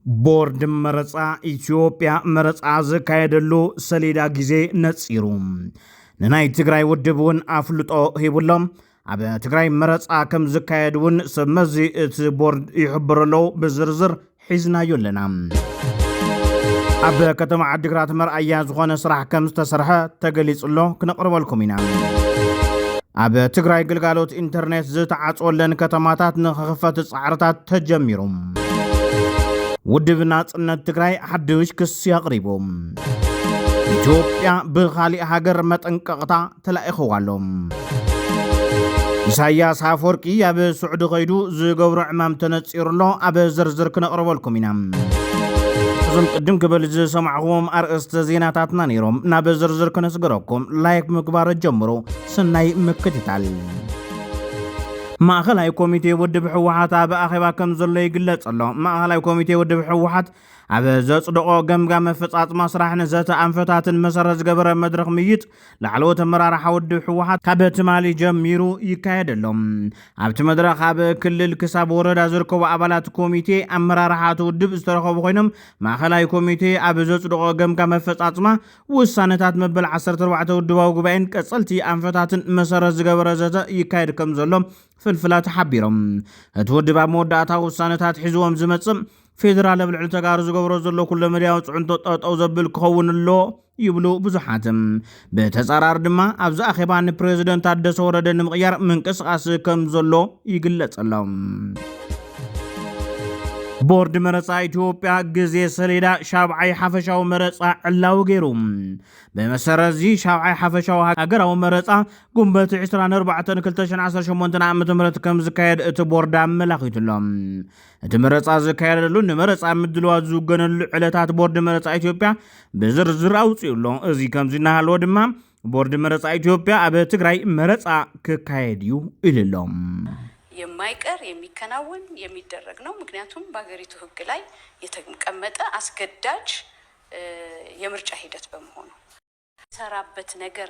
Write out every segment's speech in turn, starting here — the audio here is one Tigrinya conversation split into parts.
ቦርድ መረጻ ኢትዮጵያ መረጻ ዘካየደሉ ሰሌዳ ጊዜ ነጺሩ ንናይ ትግራይ ውድብውን አፍልጦ ሂቡሎም አብ ትግራይ መረጻ ከም ዘካየድውን ሰመዚ እቲ ቦርድ ይሕብረሎ በዝርዝር ሒዝናዮ ለና አብ ከተማ ዓዲግራት መርአያ ዝኾነ ስራሕ ከም ዝተሰርሐ ተገሊጽሎ ክነቅርበልኩም ኢና አብ ትግራይ ግልጋሎት ኢንተርኔት ዝተዓጽወለን ከተማታት ንኽኽፈት ጻዕርታት ተጀሚሩ ውድብና ጽነት ትግራይ ሓድሽ ክስ ያቅሪቦም ኢትዮጵያ ብኻሊእ ሃገር መጠንቀቕታ ተላኢኽዋሎም ኢሳያስ አፈወርቂ አብ ስዑድ ኸይዱ ዝገብሮ ዕማም ተነጺሩሎ አብ ዝርዝር ክነቅርበልኩም ኢና እዞም ቅድም ክብል ዝሰማዕኹም አርእስተ ዜናታትና ነይሮም ናብ ዝርዝር ክነስገረኩም ላይክ ምግባር ጀምሮ ሰናይ ምክትታል ማእኸላይ ኮሚቴ ውድብ ሕወሓት አብ ኣኼባ ከም ዘሎ ይግለጽ ኣሎ ማእኸላይ ኮሚቴ ውድብ ሕወሓት አብ ዘጽድቆ ገምጋም መፈጻጽማ ስራሕን ዘተ አንፈታትን መሰረት ዝገበረ መድረኽ ምይጥ ላዕለዎት አመራርሓ ውድብ ሕወሓት ካብ ትማሊ ጀሚሩ ይካየደሎም ኣብቲ መድረኽ ኣብ ክልል ክሳብ ወረዳ ዝርከቡ ኣባላት ኮሚቴ አመራርሓት ውድብ ዝተረኸቡ ኮይኖም ማእኸላይ ኮሚቴ ኣብ ዘጽድቆ ገምጋም መፈጻጽማ ውሳነታት መበል 14 ውድባዊ ጉባኤን ቀጸልቲ አንፈታትን መሰረት ዝገበረ ዘተ ይካየድ ከም ዘሎ ፍልፍላት ሓቢሮም እቲ ውድብ ኣብ መወዳእታ ውሳነታት ሒዝዎም ዝመጽእ ፌደራል ብልዕል ተጋሩ ዝገብሮ ዘሎ ኩሉ መድያው ጽዕንቶ ጠጠው ዘብል ክኸውንሎ ይብሉ ብዙሓትም በተጻራር ድማ ኣብዚ ኣኼባ ንፕሬዝደንት ታደሰ ወረደ ንምቕያር ምንቅስቓስ ከም ዘሎ ይግለጸሎም ቦርድ መረጻ ኢትዮጵያ ግዜ ሰሌዳ ሻብዓይ ሓፈሻዊ መረጻ ዕላው ገይሩ በመሰረት እዚ ሻብዓይ ሓፈሻዊ ሃገራዊ መረጻ ጉንበት 24/2018 ዓ.ም ከም ዝካየድ እቲ ቦርድ ኣመላኺቱሎም እቲ መረጻ ዝካየደሉ ንመረጻ ምድልዋት ዝውገነሉ ዕለታት ቦርድ መረጻ ኢትዮጵያ ብዝርዝር አውፅኡሎ እዚ ከምዚ እናሃለዎ ድማ ቦርድ መረጻ ኢትዮጵያ አብ ትግራይ መረጻ ክካየድ እዩ ኢሎም የማይቀር የሚከናወን የሚደረግ ነው ምክንያቱም በአገሪቱ ህግ ላይ የተቀመጠ አስገዳጅ የምርጫ ሂደት በመሆኑ ሰራበት ነገር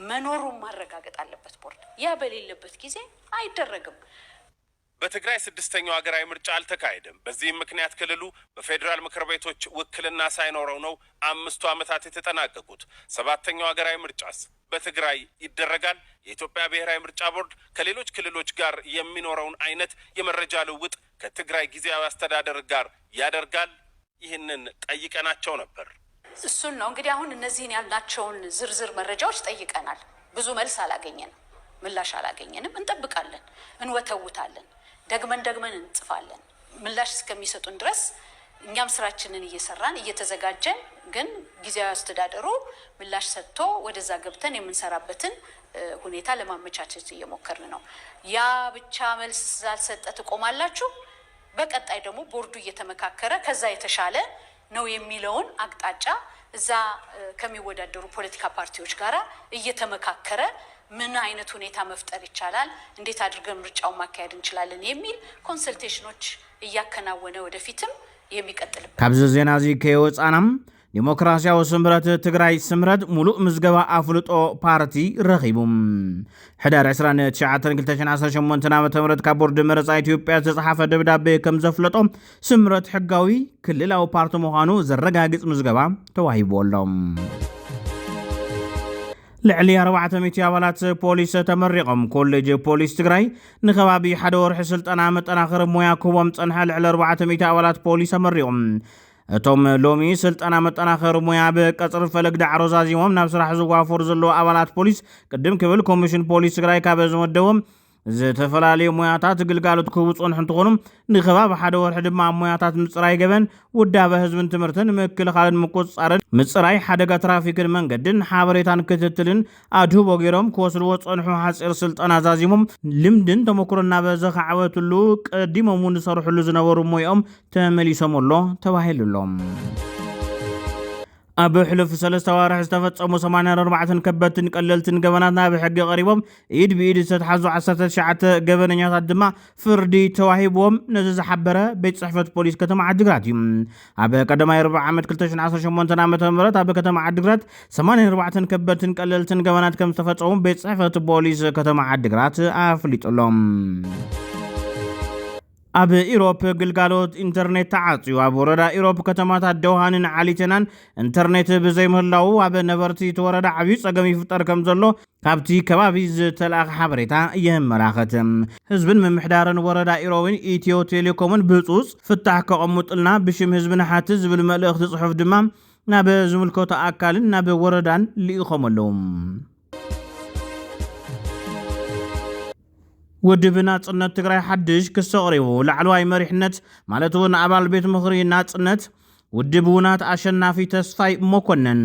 መኖሩን ማረጋገጥ አለበት ቦርድ ያ በሌለበት ጊዜ አይደረግም በትግራይ ስድስተኛው ሀገራዊ ምርጫ አልተካሄደም በዚህም ምክንያት ክልሉ በፌደራል ምክር ቤቶች ውክልና ሳይኖረው ነው 5 ዓመታት የተጠናቀቁት ሰባተኛው ሀገራዊ ምርጫስ በትግራይ ይደረጋል የኢትዮጵያ ብሔራዊ ምርጫ ቦርድ ከሌሎች ክልሎች ጋር የሚኖረውን አይነት የመረጃ ልውውጥ ከትግራይ ጊዜያዊ አስተዳደር ጋር ያደርጋል ይህንን ጠይቀናቸው ነበር እሱን ነው እንግዲህ አሁን እነዚህን ያልናቸውን ዝርዝር መረጃዎች ጠይቀናል ብዙ መልስ አላገኘንም ምላሽ አላገኘንም እንጠብቃለን እንወተውታለን ደግመን እንጽፋለን ምላሽ እስከሚሰጡን ድረስ እኛም ስራችንን እየሰራን እየተዘጋጀን ግን ጊዜያዊ አስተዳደሩ ምላሽ ሰጥቶ ወደዛ ገብተን የምንሰራበትን ሁኔታ ለማመቻቸት እየሞከርን ነው ያ ብቻ መልስ ሳልሰጠ ተቆማላችሁ በቀጣይ ደግሞ ቦርዱ እየተመካከረ ከዛ የተሻለ ነው የሚለውን አቅጣጫ እዛ ከሚወዳደሩ ፖለቲካ ፓርቲዎች ጋራ እየተመካከረ ምን አይነት ሁኔታ መፍጠር ይቻላል እንዴት አድርገን ምርጫውን ማካሄድ እንችላለን የሚል ኮንሰልቴሽኖች እያከናወነ ወደፊትም የሚቀጥል ካብዚ ዜና እዚ ከይወፃናም ዲሞክራሲያዊ ስምረት ትግራይ ስምረት ሙሉእ ምዝገባ አፍልጦ ፓርቲ ረኺቡም ሕዳር 29/2018 ዓ.ም ካብ ቦርድ መረጻ ኢትዮጵያ ዝተጻሕፈ ደብዳቤ ከም ዘፍለጦ ስምረት ሕጋዊ ክልላዊ ፓርቲ ምዃኑ ዘረጋግጽ ምዝገባ ተዋሂብዎም ልዕሊ 400 ኣባላት ፖሊስ ተመሪቖም ኮሌጅ ፖሊስ ትግራይ ንኸባቢ ሓደ ወርሒ ስልጠና መጠናኸሪ ሞያ ክህቦም ጸንሐ ልዕሊ 400 ኣባላት ፖሊስ ተመሪቖም እቶም ሎሚ ስልጠና መጠናኸሪ ሞያ ብቀጽሪ ፈለግ ዳዕሮ ዛዚሞም ናብ ስራሕ ዝዋፈሩ ዘለዉ ኣባላት ፖሊስ ቅድም ክብል ኮሚሽን ፖሊስ ትግራይ ካብ ዝመደቦም ዝተፈላለዩ ሞያታት ግልጋሎት ክውፅኡን እንትኾኑ ንኸባቢ ሓደ ወርሒ ድማ ሞያታት ምጽራይ ገበን ውዳበ ህዝብን ትምህርትን ምክልኻልን ምቁፅጻርን ምጽራይ ሓደጋ ትራፊክን መንገድን ሓበሬታን ክትትልን ኣድህቦ ገይሮም ክወስድዎ ጸንሑ ሓፂር ስልጠና ዛዚሞም ልምድን ተመክሮን ናበዘኻዕበትሉ ቀዲሞም ዝሰርሕሉ ዝነበሩ ሞያኦም ተመሊሶምሎ ተባሂሉሎም ኣብ ሕሉፍ 3 ወርሒ ዝተፈጸሙ 84 ከበድትን ቀለልትን ገበናት ናብ ሕጊ ቀሪቦም ኢድ ብኢድ ዝተተሓዙ 19 ገበነኛታት ድማ ፍርዲ ተዋሂቦም ነዚ ዝሓበረ ቤት ጽሕፈት ፖሊስ ከተማ ዓዲግራት እዩ ኣብ ቀዳማይ ሩብዕ ዓመት 2018 ዓ.ም ኣብ ከተማ ዓዲግራት 84 ከበድትን ቀለልትን ገበናት ከም ዝተፈጸሙ ቤት ጽሕፈት ፖሊስ ከተማ ዓዲግራት ኣፍሊጡሎም ኣብ ኢሮፕ ግልጋሎት ኢንተርኔት ተዓጽዩ ኣብ ወረዳ ኢሮፕ ከተማታት ደውሃንን ዓሊተናን ኢንተርኔት ብዘይምህላው ኣብ ነበርቲ ተወረዳ ዓብይ ጸገም ይፍጠር ከም ዘሎ ካብቲ ከባቢ ዝተላኸ ሓበሬታ የመላኸት። ህዝብን ምምሕዳርን ወረዳ ኢሮብን ኢትዮ ቴሌኮምን ብፁጽ ፍታሕ ከቐሙጥልና ብሽም ህዝብን ሓቲ ዝብል መልእኽቲ ጽሑፍ ድማ ናብ ዝምልከቶ ኣካልን ናብ ወረዳን ልኢኾም ኣለዉ። ውድብ ናጽነት ትግራይ ሓድሽ ክስ ቀሪቡ ላዕለዋይ መሪሕነት ማለት እውን ኣባል ቤት ምኽሪ ናጽነት ውድብ ውናት ኣሸናፊ ተስፋይ መኮነን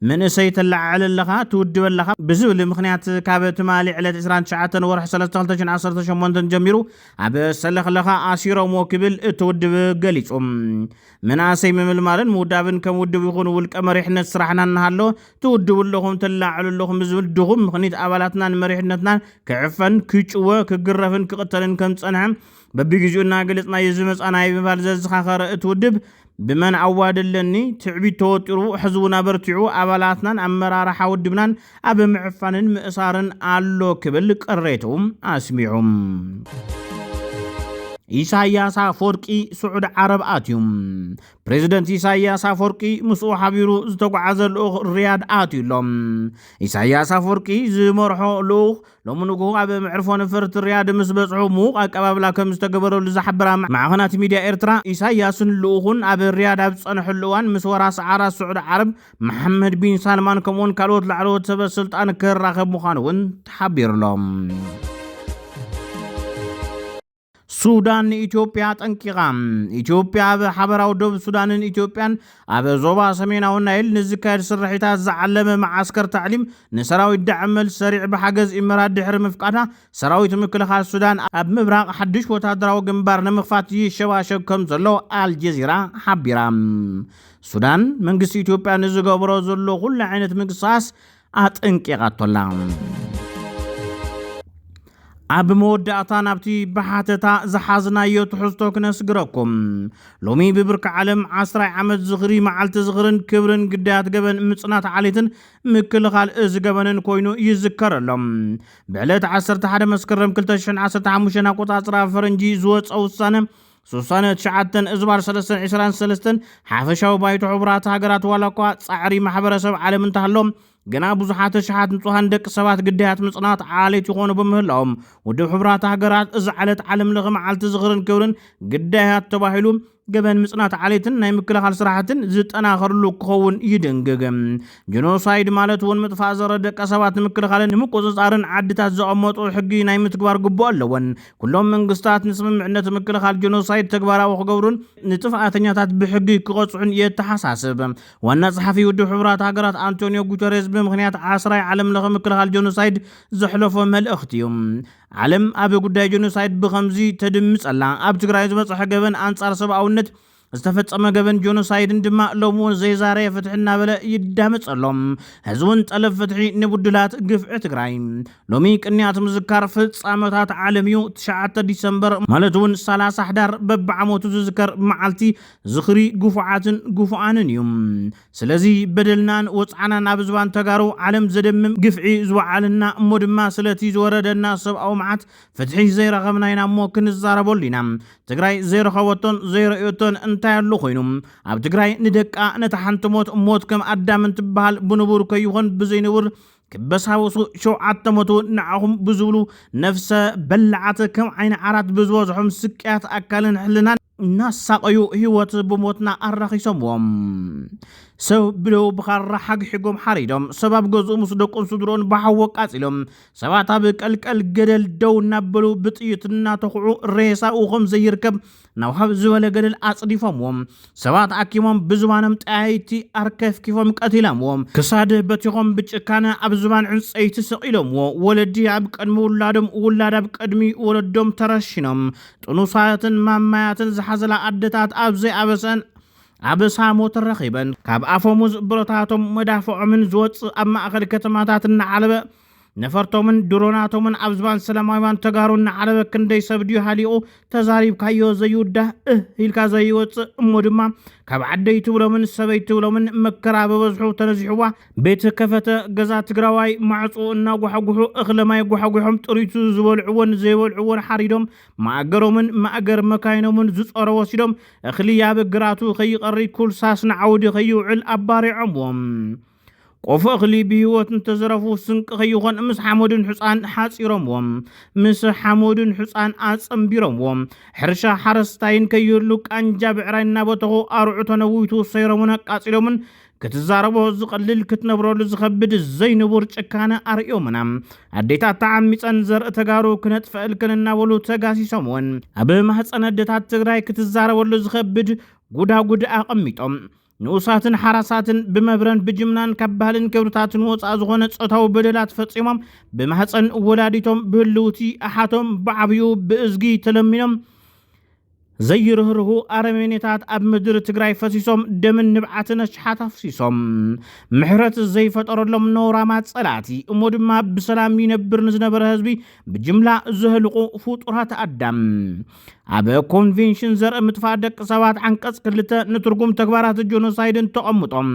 መንእሰይ ተላዓለለኻ ትውድበለኻ ብዝብል ምኽንያት ካብ ትማሊ ዕለት 29 ወርሒ 3 2018 ጀሚሩ ኣብ ሰለኽለኻ ኣሲሮሞ ክብል እትውድብ ገሊጹ መናእሰይ ምምልማልን ምውዳብን ከም ውድብ ይኹን ውልቀ መሪሕነት ስራሕና እናሃሎ ትውድብለኹም ተላዓለለኹም ብዝብል ድኹም ምኽኒት ኣባላትናን መሪሕነትናን ክዕፈን ክጭወ ክግረፍን ክቕተልን ከም ጸንሐ በቢግዚኡና ገለጽና የዝመጻና ይባል ዘዝኻኸረ እትውድብ ብመን ዓዋደለኒ ትዕቢት ተወጢሩ ሕዝቡና በርቲዑ ኣባላትናን ኣመራርሓ ውድብናን ኣብ ምዕፋንን ምእሳርን ኣሎ ክብል ቅሬቶም ኣስሚዑም። ኢሳያስ አፈወርቂ ስዑድ ዓረብ ኣትዩም ፕሬዚደንት ኢሳያስ አፈወርቂ ምስኡ ሓቢሩ ዝተጓዓዘ ልኡኽ ሪያድ ኣትዩሎም። ኢሳያስ አፈወርቂ ዝመርሖ ልኡኽ ሎሚ ንግሆ ኣብ ምዕርፎ ነፈርቲ ሪያድ ምስ በጽሑ ምዉቕ ኣቀባብላ ከም ዝተገበረሉ ዝሓበራ ማዕኸናት ሚድያ ኤርትራ ኢሳያስን ልኡኹን ኣብ ሪያድ ኣብ ዝጸንሐሉ እዋን ምስ ወራስ ዓራት ስዑድ ዓረብ መሐመድ ቢን ሳልማን ከምኡውን ካልኦት ላዕለዎት ሰበ ስልጣን ክራኸብ ምዃኑ እውን ተሓቢሩሎም። ሱዳን ኢትዮጵያ ጠንቂቓ ኢትዮጵያ ኣብ ሓበራዊ ደቡብ ሱዳንን ኢትዮጵያን ኣብ ዞባ ሰሜናዊ ናይል ንዝካየድ ስርሒታት ዝዓለመ ማዓስከር ታዕሊም ንሰራዊት ዳዕመል ሰሪዕ ብሓገዝ ኢመራት ድሕሪ ምፍቃዳ ሰራዊት ምክልኻል ሱዳን ኣብ ምብራቕ ሓድሽ ወታደራዊ ግንባር ንምኽፋት ይሸባሸብ ከም ዘሎ አልጀዚራ ሓቢራ። ሱዳን መንግስቲ ኢትዮጵያ ንዝገብሮ ዘሎ ኩሉ ዓይነት ምንቅስቓስ ኣጠንቂቓቶላ። ኣብ መወዳእታ ናብቲ ባሓተታ ዝሓዝናዮ ትሕዝቶ ክነስግረኩም ሎሚ ብብርኪ ዓለም 10 ዓመት ዝኽሪ መዓልቲ ዝኽርን ክብርን ግዳያት ገበን ምጽናት ዓሌትን ምክልኻል ዝገበንን ኮይኑ ይዝከረሎም። ብዕለት 11 መስከረም 2015 ኣቆጻጽራ ፈረንጂ ዝወፀ ውሳነ 39/323 ሓፈሻዊ ባይቶ ሕቡራት ሃገራት ዋላ እኳ ጻዕሪ ማሕበረሰብ ዓለም እንተሃሎም ገና ብዙሓት ሸሓት ንጹሃን ደቂ ሰባት ግዳያት ምጽናት ዓሌት ይኾኑ ብምህላዎም ውድብ ሕቡራት ሃገራት እዚ ዓለት ዓለም ለኸ መዓልቲ ዝኽርን ክብርን ግዳያት ተባሂሉ ገበን ምጽናት ዓሌትን ናይ ምክልኻል ስራሕትን ዝጠናኸርሉ ክኸውን ይድንግግ። ጀኖሳይድ ማለት እውን ምጥፋእ ዘረ ደቂ ሰባት ንምክልኻልን ንምቁፅጻርን ዓድታት ዘቐመጡ ሕጊ ናይ ምትግባር ግቡእ ኣለወን። ኩሎም መንግስታት ንስምምዕነት ምክልኻል ጀኖሳይድ ተግባራዊ ክገብሩን ንጥፍኣተኛታት ብሕጊ ክቐጽዑን የተሓሳስብ። ዋና ጸሓፊ ውድብ ሕቡራት ሃገራት አንቶኒዮ ጉተሬስ ብምኽንያት 10 ዓለም ለኸ ምክልኻል ጀኖሳይድ ዘሕለፎ መልእኽቲ እዩ። ዓለም ኣብ ጉዳይ ጀኖሳይድ ብኸምዚ ተድምጸላ ኣብ ትግራይ ዝበጽሐ ገበን አንጻር ሰብኣውነት ዝተፈጸመ ገበን ጀኖሳይድን ድማ ሎሚ እውን ዘይዛረየ ፍትሒ እናበለ ይዳመጸሎም። ህዝቡን ጠለብ ፍትሒ ንቡድላት ግፍዒ ትግራይ ሎሚ ቅንያት ምዝካር ፍጻመታት ዓለም እዩ 9 ዲሰምበር ማለት እውን 30 ሕዳር በብዓመቱ ዝዝከር መዓልቲ ዝኽሪ ጉፉዓትን ጉፉኣንን እዩ። ስለዚ በደልናን ወፅዓናን ኣብ ዝባን ተጋሩ ዓለም ዘደምም ግፍዒ ዝወዓልና እሞ ድማ ስለቲ ዝወረደና ሰብኣዊ መዓት ፍትሒ ዘይረኸብና ኢና እሞ ክንዛረበሉ ኢና። ትግራይ ዘይረኸበቶን ዘይረእዮቶን እንታይ ኣሎ ኮይኑ ኣብ ትግራይ ንደቃ ነታ ሓንቲ ሞት ከም ኣዳም እንትበሃል ብንቡር ከይኾን ብዘይንቡር ክበሳወሱ 7 ሞት ንዓኹም ብዝብሉ ነፍሰ በላዓት ከም ዓይኒ ዓራት ብዝበዝሖም ስቅያት ኣካልን ሕልናን እናሳቀዩ ህይወት ብሞትና ኣራኺሶምዎም። ሰብ ብለው ብኻራ ሓግሒጎም ሓሪዶም ሰባብ ገዝኡ ምስ ደቁን ስድሮን ብሓወ ቃጺሎም ሰባት ኣብ ቀልቀል ገደል ደው እናበሉ ብጥይት እናተኽዑ ሬሳኡ ከም ዘይርከብ ናውሃብ ዝበለ ገደል ኣጽዲፎምዎም ሰባት ኣኪሞም ብዝባኖም ጠያይቲ ኣርከፍኪፎም ቀቲሎምዎም ክሳድ በቲኾም ብጭካነ ኣብ ዝባን ዕንፀይቲ ሰቂሎምዎ ወለዲ ኣብ ቀድሚ ውላዶም ውላድ ኣብ ቀድሚ ወለዶም ተረሽኖም ጥኑሳትን ማማያትን ዝሓዘላ ኣደታት ኣብ ዘይኣበሰን ኣበሳ ሞት ረኺበን ካብ ኣፎሙዝ ብረታቶም መዳፍዖምን ዝወፅእ ኣብ ማእኸል ከተማታት እናዓለበ ነፈርቶምን ድሮናቶምን አብዝባን ሰላማዊያን ተጋሩና ዓለበ ክንደይ ሰብድዩ ሃሊኡ ተዛሪብ ካዮ ዘይውዳ ኢልካ ዘይወፅ እሞ ድማ ካብ ዓደይ ትብሎምን ሰበይ ትብሎምን መከራ በበዝሑ ተነዚሕዋ ቤት ከፈተ ገዛ ትግራዋይ ማዕፁ እናጓሐጉሑ እኽለማይ ጓሐጉሖም ጥሪቱ ዝበልዕዎን ዘይበልዕዎን ሓሪዶም ማእገሮምን ማእገር መካይኖምን ዝጾረ ወሲዶም እኽሊ ያብ ግራቱ ኸይቐሪ ኩልሳስ ንዓውዲ ኸይውዕል ኣባሪዖምዎም ቆፎ እኽሊ ብህይወት እንተዘረፉ ስንቅ ኸይኾን ምስ ሓሞድን ሕፃን ሓፂሮምዎም ምስ ሓሞድን ሕፃን ኣጸምቢሮምዎም ሕርሻ ሓረስታይን ከይህሉ ቃንጃ ብዕራይ እናበተኹ ኣርዑ ተነዊቱ ሰይሮምን ኣቃፂሎምን ክትዛረቦ ዝቐልል ክትነብረሉ ዝኸብድ ዘይንቡር ጭካነ ኣርእዮምና ኣዴታት ተዓሚፀን ዘርኢ ተጋሩ ክነጥፈአልክን እናበሉ ተጋሲሶምውን ኣብ ማህፀነ ኣዴታት ትግራይ ክትዛረበሉ ዝኸብድ ጉዳጉድ ኣቐሚጦም ንኡሳትን ሓራሳትን ብመብረን ብጅምናን ካብ ባህልን ክብርታትን ወፃእ ዝኾነ ጾታዊ በደላት ፈጺሞም ብማህፀን ወላዲቶም ብህልውቲ ኣሓቶም ብዓብዩ ብእዝጊ ተለሚኖም ዘይርህርሁ ኣረሜኔታት ኣብ ምድሪ ትግራይ ፈሲሶም ደምን ንብዓትን ኣሽሓት ኣፍሲሶም ምሕረት ዘይፈጠረሎም ነውራማት ጸላእቲ እሞ ድማ ብሰላም ይነብር ንዝነበረ ህዝቢ ብጅምላ ዝህልቁ ፍጡራት ኣዳም ኣብ ኮንቬንሽን ዘርኢ ምጥፋእ ደቂ ሰባት ዓንቀጽ 2 ንትርጉም ተግባራት ጆኖሳይድን ተቐምጦም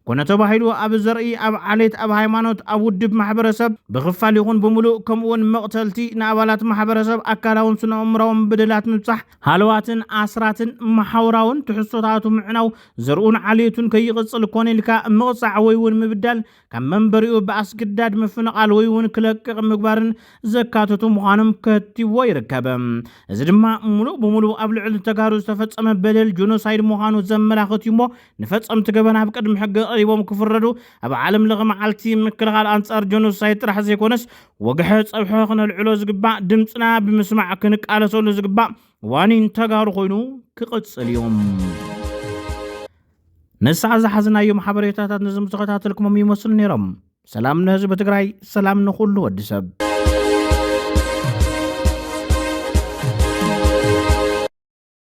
ኮነ ተባሂሉ ኣብ ዘርኢ ኣብ ዓሌት ኣብ ሃይማኖት ኣብ ውድብ ማሕበረሰብ ብኽፋል ይኹን ብምሉእ ከምኡውን መቕተልቲ ንኣባላት ማሕበረሰብ ኣካላውን ስነ-ኣእምሮውን በደላት ምብጻሕ ሃልዋትን ኣስራትን ማሕበራውን ትሕዝቶታቱ ምዕናው ዘርኡን ዓሌቱን ከይቕጽል ኮነ ኢልካ ምቕጻዕ ወይ እውን ምብዳል ካብ መንበሪኡ ብኣስገዳድ ምፍንቓል ወይ እውን ክለቅቕ ምግባርን ዘካተቱ ምዃኖም ከቲዎ ይርከብ እዚ ድማ ሙሉእ ብምሉእ ኣብ ልዕሊ ተጋሩ ዝተፈጸመ በደል ጆኖሳይድ ምዃኑ ዘመላኽት እሞ ንፈጸምቲ ገበና ኣብ ቅድሚ ሕጊ ቀሪቦም ክፍረዱ ኣብ ዓለም ለኸ መዓልቲ ምክልኻል ኣንጻር ጆኖሳይድ ጥራሕ ዘይኮነስ ወግሐ ፀብሖ ክነልዕሎ ዝግባእ ድምፅና ብምስማዕ ክንቃለሰሉ ዝግባእ ዋኒን ተጋሩ ኮይኑ ክቕጽል እዮም ነሳዕ ዝሓዝናዮም ሓበሬታታት ነዞም ዝተኸታተልኩሞም ይመስሉ ነይሮም ሰላም ንህዝቢ ትግራይ ሰላም ንኹሉ ወዲ ሰብ